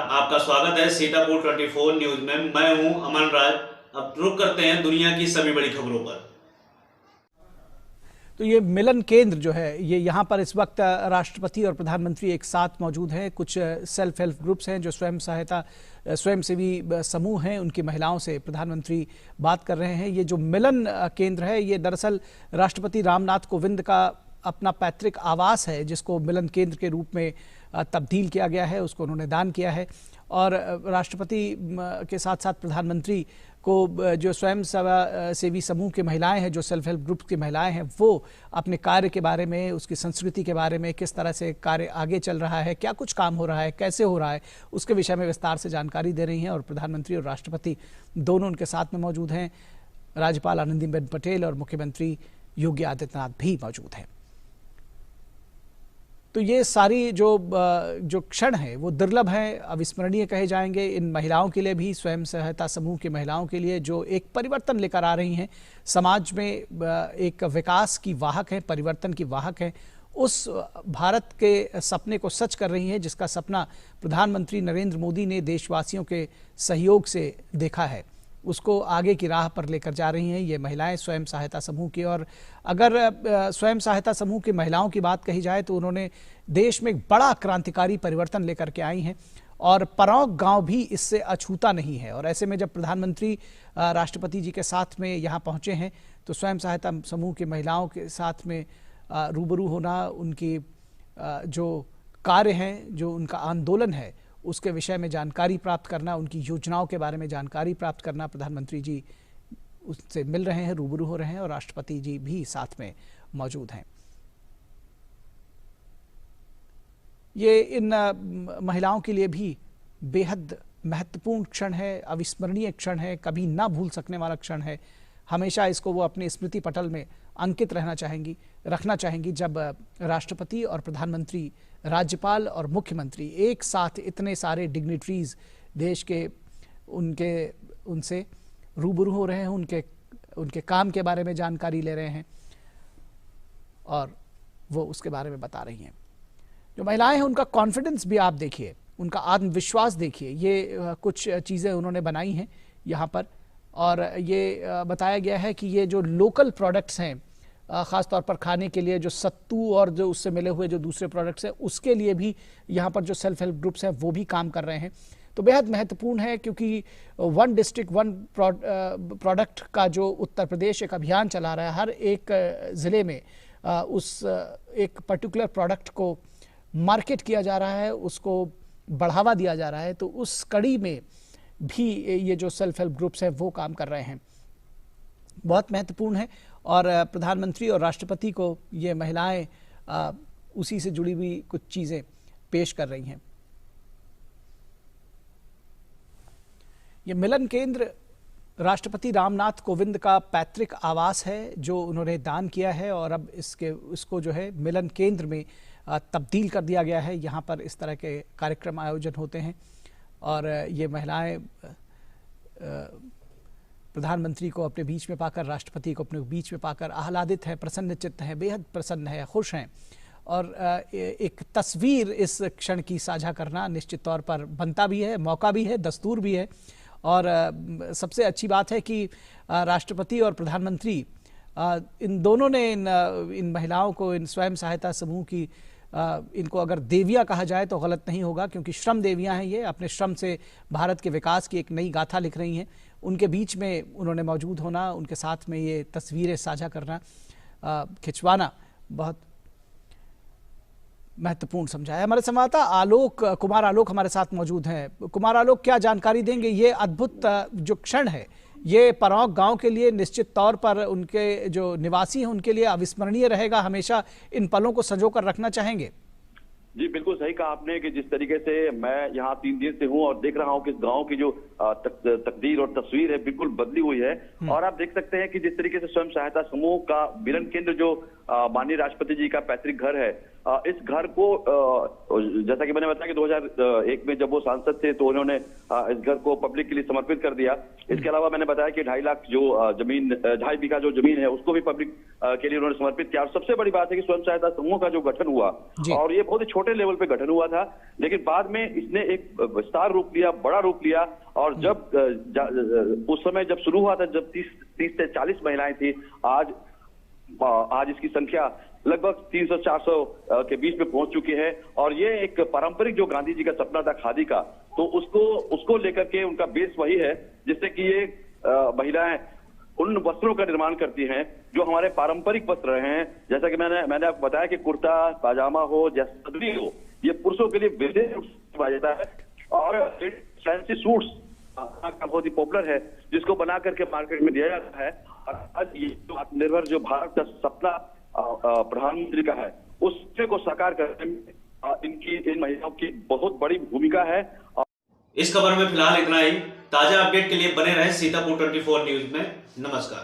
आपका स्वागत है सीतापुर 24 न्यूज में। मैं हूं अमन राज। अब रुक करते हैं दुनिया की सभी बड़ी खबरों पर। तो ये मिलन केंद्र जो है ये यहाँ पर इस वक्त राष्ट्रपति और प्रधानमंत्री एक साथ मौजूद हैं। कुछ सेल्फ हेल्प ग्रुप्स हैं जो स्वयंसेवी समूह हैं, उनकी महिलाओं से प्रधानमंत्री बात कर रहे हैं। ये जो मिलन केंद्र है ये दरअसल राष्ट्रपति रामनाथ कोविंद का अपना पैतृक आवास है, जिसको मिलन केंद्र के रूप में तब्दील किया गया है, उसको उन्होंने दान किया है। और राष्ट्रपति के साथ साथ प्रधानमंत्री को जो स्वयं सेवी समूह की महिलाएं हैं, जो सेल्फ हेल्प ग्रुप की महिलाएं हैं, वो अपने कार्य के बारे में, उसकी संस्कृति के बारे में, किस तरह से कार्य आगे चल रहा है, क्या कुछ काम हो रहा है, कैसे हो रहा है, उसके विषय में विस्तार से जानकारी दे रही हैं। और प्रधानमंत्री और राष्ट्रपति दोनों उनके साथ में मौजूद हैं। राज्यपाल आनंदीबेन पटेल और मुख्यमंत्री योगी आदित्यनाथ भी मौजूद हैं। तो ये सारी जो क्षण है वो दुर्लभ हैं, अविस्मरणीय कहे जाएंगे इन महिलाओं के लिए भी, स्वयं सहायता समूह की महिलाओं के लिए, जो एक परिवर्तन लेकर आ रही हैं समाज में, एक विकास की वाहक है, परिवर्तन की वाहक है, उस भारत के सपने को सच कर रही हैं जिसका सपना प्रधानमंत्री नरेंद्र मोदी ने देशवासियों के सहयोग से देखा है, उसको आगे की राह पर लेकर जा रही हैं ये महिलाएं स्वयं सहायता समूह की। और अगर स्वयं सहायता समूह की महिलाओं की बात कही जाए तो उन्होंने देश में एक बड़ा क्रांतिकारी परिवर्तन लेकर के आई हैं, और परौंक गांव भी इससे अछूता नहीं है। और ऐसे में जब प्रधानमंत्री राष्ट्रपति जी के साथ में यहाँ पहुँचे हैं तो स्वयं सहायता समूह की महिलाओं के साथ में रूबरू होना, उनकी जो कार्य हैं, जो उनका आंदोलन है, उसके विषय में जानकारी प्राप्त करना, उनकी योजनाओं के बारे में जानकारी प्राप्त करना, प्रधानमंत्री जी उससे मिल रहे हैं, रूबरू हो रहे हैं, और राष्ट्रपति जी भी साथ में मौजूद हैं। ये इन महिलाओं के लिए भी बेहद महत्वपूर्ण क्षण है, अविस्मरणीय क्षण है, कभी ना भूल सकने वाला क्षण है। हमेशा इसको वो अपने स्मृति पटल में अंकित रखना चाहेंगी जब राष्ट्रपति और प्रधानमंत्री, राज्यपाल और मुख्यमंत्री एक साथ इतने सारे डिग्निटरीज देश के उनसे रूबरू हो रहे हैं, उनके काम के बारे में जानकारी ले रहे हैं और वो उसके बारे में बता रही हैं। जो महिलाएं हैं उनका कॉन्फिडेंस भी आप देखिए, उनका आत्मविश्वास देखिए। ये कुछ चीज़ें उन्होंने बनाई हैं यहाँ पर, और ये बताया गया है कि ये जो लोकल प्रोडक्ट्स हैं, ख़ास तौर पर खाने के लिए जो सत्तू और जो उससे मिले हुए जो दूसरे प्रोडक्ट्स हैं, उसके लिए भी यहाँ पर जो सेल्फ हेल्प ग्रुप्स हैं वो भी काम कर रहे हैं। तो बेहद महत्वपूर्ण है, क्योंकि वन डिस्ट्रिक्ट वन प्रोडक्ट का जो उत्तर प्रदेश एक अभियान चला रहा है, हर एक ज़िले में उस एक पर्टिकुलर प्रोडक्ट को मार्केट किया जा रहा है, उसको बढ़ावा दिया जा रहा है। तो उस कड़ी में भी ये जो सेल्फ हेल्प ग्रुप्स हैं वो काम कर रहे हैं, बहुत महत्वपूर्ण है। और प्रधानमंत्री और राष्ट्रपति को ये महिलाएं उसी से जुड़ी हुई कुछ चीज़ें पेश कर रही हैं। ये मिलन केंद्र राष्ट्रपति रामनाथ कोविंद का पैतृक आवास है जो उन्होंने दान किया है, और अब इसको जो है मिलन केंद्र में तब्दील कर दिया गया है। यहाँ पर इस तरह के कार्यक्रम आयोजन होते हैं, और ये महिलाएं प्रधानमंत्री को अपने बीच में पाकर, राष्ट्रपति को अपने बीच में पाकर आह्लादित है, प्रसन्नचित्त है, बेहद प्रसन्न है, खुश हैं। और एक तस्वीर इस क्षण की साझा करना निश्चित तौर पर बनता भी है, मौका भी है, दस्तूर भी है। और सबसे अच्छी बात है कि राष्ट्रपति और प्रधानमंत्री इन दोनों ने इन महिलाओं को, इन स्वयं सहायता समूह की, इनको अगर देवियाँ कहा जाए तो गलत नहीं होगा, क्योंकि श्रम देवियाँ हैं। ये अपने श्रम से भारत के विकास की एक नई गाथा लिख रही हैं। उनके बीच में उन्होंने मौजूद होना, उनके साथ में ये तस्वीरें साझा करना, खिंचवाना बहुत महत्वपूर्ण समझा है। हमारे संवाददाता कुमार आलोक हमारे साथ मौजूद हैं। कुमार आलोक, क्या जानकारी देंगे? ये अद्भुत जो क्षण है ये परौंक गांव के लिए निश्चित तौर पर, उनके जो निवासी हैं उनके लिए अविस्मरणीय रहेगा, हमेशा इन पलों को संजोकर रखना चाहेंगे। जी बिल्कुल सही कहा आपने कि जिस तरीके से मैं यहाँ 3 दिन से हूँ और देख रहा हूँ कि इस गांव की जो तकदीर और तस्वीर है बिल्कुल बदली हुई है। और आप देख सकते हैं कि जिस तरीके से स्वयं सहायता समूह का मिलन केंद्र, जो माननीय राष्ट्रपति जी का पैतृक घर है, इस घर को जैसा कि मैंने बताया कि 2001 में जब वो सांसद थे तो उन्होंने इस घर को पब्लिक के लिए समर्पित कर दिया। इसके अलावा मैंने बताया कि 2.5 लाख जो जमीन, 2.5 बीघा जो जमीन है उसको भी पब्लिक के लिए उन्होंने समर्पित किया। और सबसे बड़ी बात है कि स्वयं सहायता समूह का जो गठन हुआ, और ये बहुत ही छोटे लेवल पे गठन हुआ था, लेकिन बाद में इसने एक विस्तार रूप लिया, बड़ा रूप लिया। और जब उस समय जब शुरू हुआ था, जब 30 से 40 महिलाएं थी, आज इसकी संख्या लगभग 300-400 के बीच में पहुंच चुकी है। और ये एक पारंपरिक जो गांधी जी का सपना था खादी का, तो उसको लेकर के उनका बेस वही है, जिससे कि ये महिलाएं उन वस्त्रों का निर्माण करती हैं जो हमारे पारंपरिक वस्त्र रहे हैं। जैसा कि मैंने आपको बताया कि कुर्ता पाजामा हो या सदरी हो, ये पुरुषों के लिए विशेष रूप से पाया जाता है। और फैंसी सूट्स बहुत ही पॉपुलर है, जिसको बना करके मार्केट में दिया जाता है। और आज ये जो आत्मनिर्भर जो भारत का सपना प्रधानमंत्री का है, उससे को साकार करने में इन महिलाओं की बहुत बड़ी भूमिका है। इस खबर में फिलहाल इतना ही। ताजा अपडेट के लिए बने रहे सीतापुर 24 न्यूज में। नमस्कार।